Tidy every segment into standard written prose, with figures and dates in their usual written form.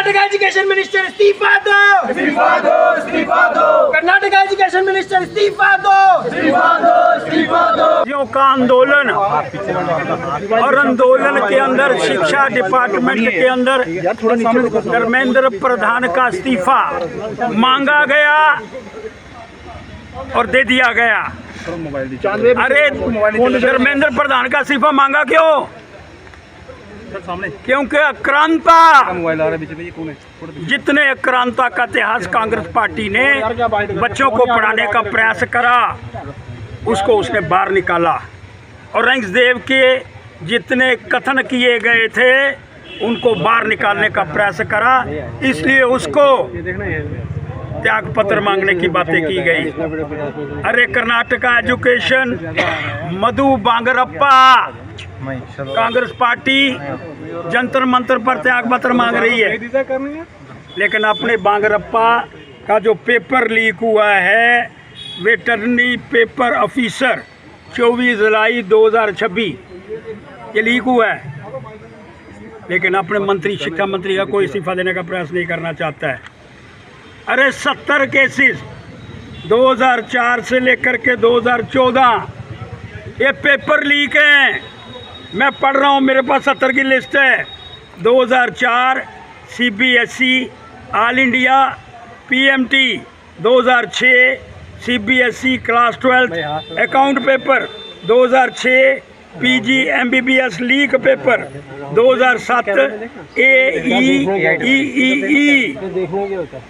Karnataka education minister इस्तीफा दो, इस्तीफा दो, इस्तीफा दो। कर्नाटक एजुकेशन मिनिस्टर इस्तीफा दो, इस्तीफा दो, इस्तीफा दो। का आंदोलन और आंदोलन के अंदर शिक्षा डिपार्टमेंट के अंदर धर्मेंद्र प्रधान का इस्तीफा मांगा गया और दे दिया गया। अरे धर्मेंद्र प्रधान का इस्तीफा मांगा क्यों? क्योंकि अक्रांता, जितने अक्रांता का इतिहास कांग्रेस पार्टी ने बच्चों को पढ़ाने का प्रयास करा उसको उसने बाहर निकाला, और रंगदेव के जितने कथन किए गए थे उनको बाहर निकालने का प्रयास करा, इसलिए उसको त्याग पत्र मांगने की बातें की गई। अरे कर्नाटक एजुकेशन मधु बांगरप्पा, कांग्रेस पार्टी जंतर मंतर पर त्याग पत्र मांग रही है, लेकिन अपने बांगरप्पा का जो पेपर लीक हुआ है वेटरनरी पेपर ऑफिसर 24 जुलाई 2026 ये लीक हुआ है, लेकिन अपने मंत्री शिक्षा मंत्री का कोई इस्तीफा देने का प्रयास नहीं करना चाहता है। अरे 70 केसेस 2004 से लेकर के 2014 ये पेपर लीक हैं। मैं पढ़ रहा हूँ, मेरे पास 70 की लिस्ट है। 2004 CBSE all India PMT, 2006 CBSE class 12 account paper, 2006 PG MBBS leak paper, 2007 AEEE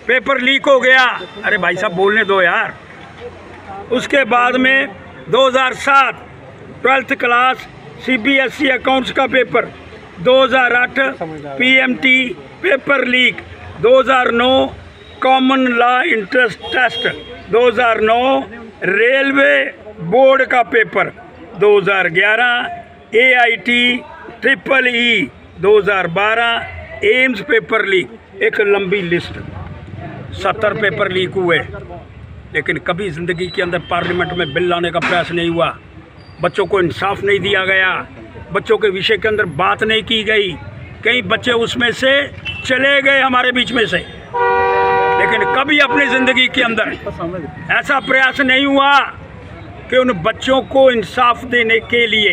paper leak हो गया। अरे भाई साहब बोलने दो यार। उसके बाद में 2007 12th क्लास CBSE अकाउंट्स का paper, 2008 PMT paper leak, 2009 common law entrance test, 2009 railway board का paper, 2011 AIT EEE, 2012 AIIMS paper leak. एक लंबी लिस्ट, 70 पेपर लीक हुए, लेकिन कभी ज़िंदगी के अंदर पार्लियामेंट में बिल लाने का प्रयास नहीं हुआ। बच्चों को इंसाफ नहीं दिया गया, बच्चों के विषय के अंदर बात नहीं की गई। कई बच्चे उसमें से चले गए हमारे बीच में से, लेकिन कभी अपनी ज़िंदगी के अंदर ऐसा प्रयास नहीं हुआ कि उन बच्चों को इंसाफ देने के लिए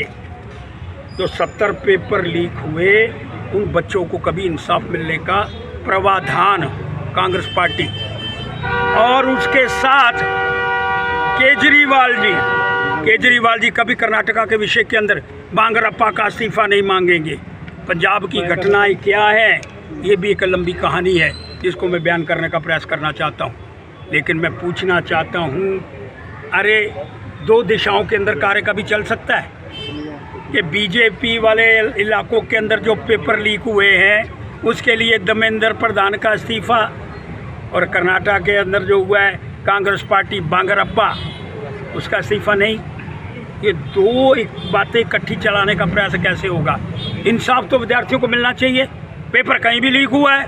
जो 70 पेपर लीक हुए उन बच्चों को कभी इंसाफ मिलने का प्रावधान कांग्रेस पार्टी और उसके साथ केजरीवाल जी कभी कर्नाटका के विषय के अंदर बांगरप्पा का इस्तीफा नहीं मांगेंगे। पंजाब की घटनाएं क्या है ये भी एक लंबी कहानी है जिसको मैं बयान करने का प्रयास करना चाहता हूं, लेकिन मैं पूछना चाहता हूं, अरे 2 दिशाओं के अंदर कार्य कभी चल सकता है? कि बीजेपी वाले इलाकों के अंदर जो पेपर लीक हुए हैं उसके लिए धर्मेंद्र प्रधान का इस्तीफा, और कर्नाटक के अंदर जो हुआ है कांग्रेस पार्टी बांगरप्पा उसका इस्तीफा नहीं। ये 2 बातें इकट्ठी चलाने का प्रयास कैसे होगा? इंसाफ तो विद्यार्थियों को मिलना चाहिए। पेपर कहीं भी लीक हुआ है,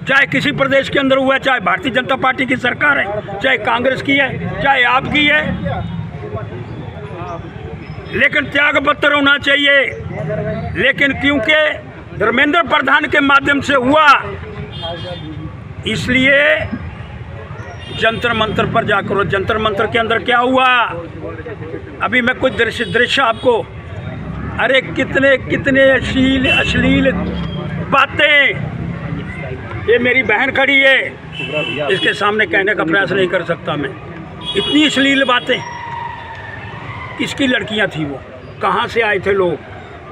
चाहे किसी प्रदेश के अंदर हुआ है, चाहे भारतीय जनता पार्टी की सरकार है, चाहे कांग्रेस की है, चाहे आपकी है, लेकिन त्याग पत्र होना चाहिए। लेकिन क्योंकि धर्मेंद्र प्रधान के माध्यम से हुआ इसलिए जंतर मंतर पर जाकर, जंतर मंतर के अंदर क्या हुआ अभी मैं कुछ दृश्य आपको, अरे कितने अश्लील बातें, ये मेरी बहन खड़ी है इसके सामने कहने का प्रयास नहीं कर सकता मैं, इतनी अश्लील बातें। किसकी लड़कियां थी वो, कहाँ से आए थे लोग,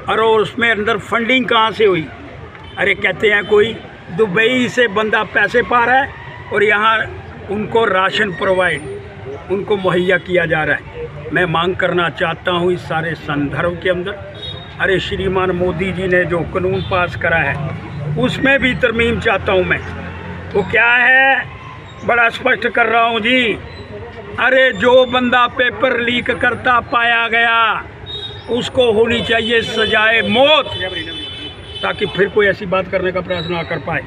और उसमें अंदर फंडिंग कहाँ से हुई? अरे कहते हैं कोई दुबई से बंदा पैसे पा रहा है और यहाँ उनको राशन प्रोवाइड उनको मुहैया किया जा रहा है। मैं मांग करना चाहता हूँ इस सारे संदर्भ के अंदर, अरे श्रीमान मोदी जी ने जो कानून पास करा है उसमें भी तरमीम चाहता हूँ मैं। वो क्या है, बड़ा स्पष्ट कर रहा हूँ जी, अरे जो बंदा पेपर लीक करता पाया गया उसको होनी चाहिए सजाए मौत, ताकि फिर कोई ऐसी बात करने का प्रयास ना कर पाए।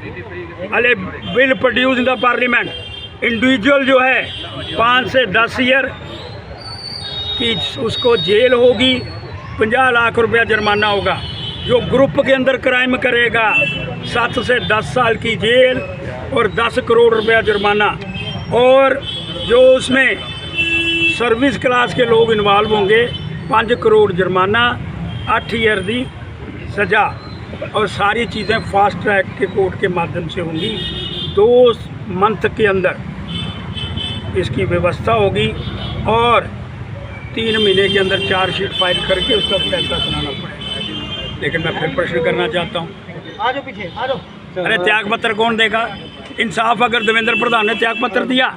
अरे bill produce in the parliament, individual जो है 5 से 10 ईयर की उसको जेल होगी, 50 लाख रुपया जुर्माना होगा। जो ग्रुप के अंदर क्राइम करेगा 7 से 10 साल की जेल और 10 करोड़ रुपया जुर्माना, और जो उसमें सर्विस क्लास के लोग इन्वॉल्व होंगे 5 करोड़ जुर्माना, 8 ईयर दी सज़ा, और सारी चीज़ें फास्ट ट्रैक के कोर्ट के माध्यम से होंगी। 2 मंथ के अंदर इसकी व्यवस्था होगी और 3 महीने के अंदर चार्जशीट फाइल करके उसका फैसला सुनाना पड़ेगा। लेकिन मैं फिर प्रश्न करना चाहता हूँ, आ जाओ पीछे, आ जाओ। अरे त्याग पत्र कौन देगा? इंसाफ अगर देवेंद्र प्रधान ने त्याग पत्र दिया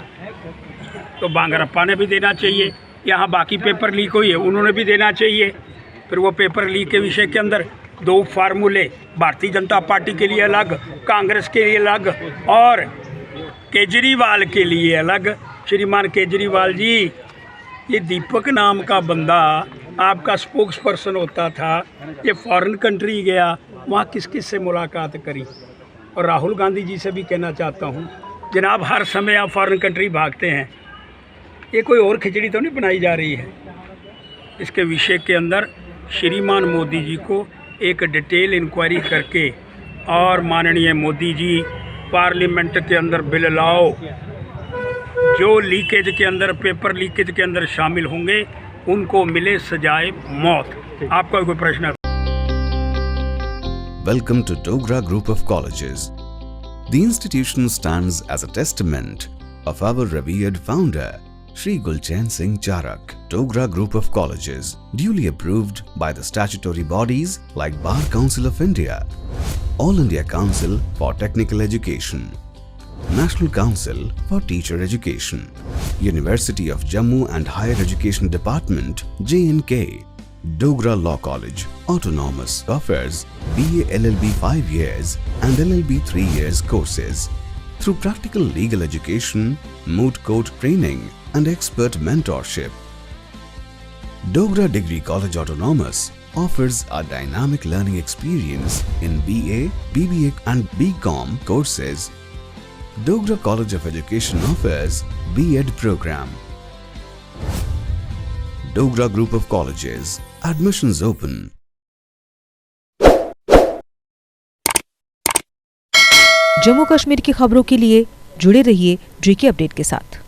तो बांगरप्पा ने भी देना चाहिए। यहाँ बाकी पेपर लीक हुई है, उन्होंने भी देना चाहिए। फिर वो पेपर लीक के विषय के अंदर 2 फार्मूले, भारतीय जनता पार्टी के लिए अलग, कांग्रेस के लिए अलग और केजरीवाल के लिए अलग। श्रीमान केजरीवाल जी, ये दीपक नाम का बंदा आपका स्पोक्स पर्सन होता था, ये फॉरेन कंट्री गया, वहाँ किस किस से मुलाकात करी। और राहुल गांधी जी से भी कहना चाहता हूँ, जनाब हर समय आप फॉरेन कंट्री भागते हैं, ये कोई और खिचड़ी तो नहीं बनाई जा रही है। इसके विषय के अंदर श्रीमान मोदी जी को एक डिटेल इंक्वायरी करके, और माननीय मोदी जी पार्लियामेंट के अंदर बिल लाओ, जो लीकेज के अंदर, पेपर लीकेज के अंदर शामिल होंगे उनको मिले सजाए मौत। आपका कोई प्रश्न है? Welcome to Dogra Group of Colleges. The institution stands as a testament of our revered founder, Shri Gulchain Singh Charak. Dogra Group of Colleges, duly approved by the statutory bodies like Bar Council of India, All India Council for Technical Education, National Council for Teacher Education, University of Jammu and Higher Education Department, J&K. Dogra Law College, Autonomous, offers BA LLB 5 years and LLB 3 years courses. Through practical legal education, moot court training and expert mentorship. Dogra Degree College Autonomous offers a dynamic learning experience in BA, BBA and BCom courses. Dogra College of Education offers B.Ed program. Dogra Group of Colleges. Admissions open. Jammu Kashmir की खबरों के लिए जुड़े रहिए JK update के साथ।